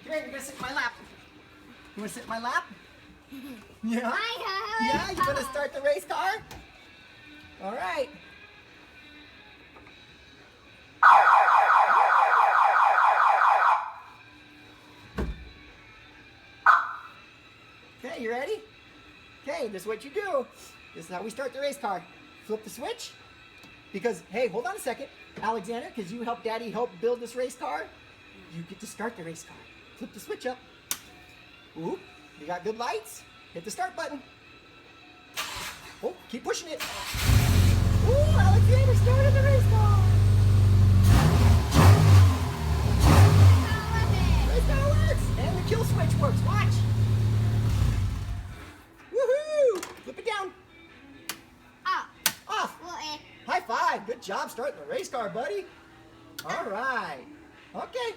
Here, you're gonna sit in my lap. You wanna sit in my lap? Yeah? Yeah, you wanna start the race car? All right. Okay, you ready? Okay, this is what you do. This is how we start the race car. Flip the switch. Because, hey, hold on a second. Alexander, because you helped Daddy help build this race car, you get to start the race car. Flip the switch up. Ooh, you got good lights. Hit the start button. Oh, keep pushing it. Ooh, Alexander started the race car. Race car works. And the kill switch works. Watch. Woohoo! Flip it down. Off. High five. Good job starting the race car, buddy. All right. Okay.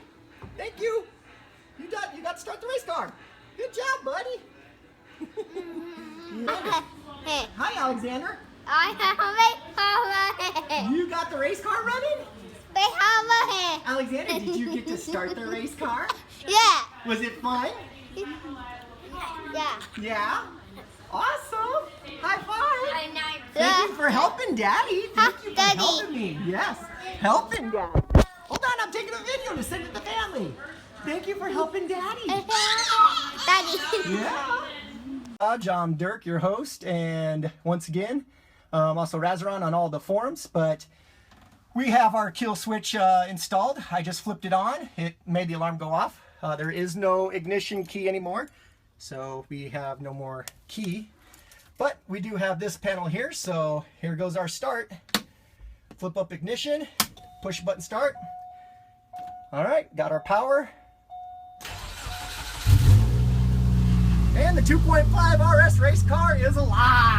Thank you. You got to start the race car. Good job, buddy. Yeah. Hi, Alexander. You got the race car running? Alexander, did you get to start the race car? Yeah. Was it fun? Yeah. Yeah? Awesome. High five. Thank you for helping Daddy. Thank you for helping me. Yes. Helping Daddy. Hold on, I'm taking a video to send it to the family. Thank you for helping Daddy. Daddy. Yeah. I'm Dirk, your host, and once again, also Razaron on all the forums, but we have our kill switch installed. I just flipped it on. It made the alarm go off. There is no ignition key anymore, so we have no more key. But we do have this panel here, so here goes our start. Flip up ignition, push button start. All right, got our power. And the 2.5 RS race car is alive.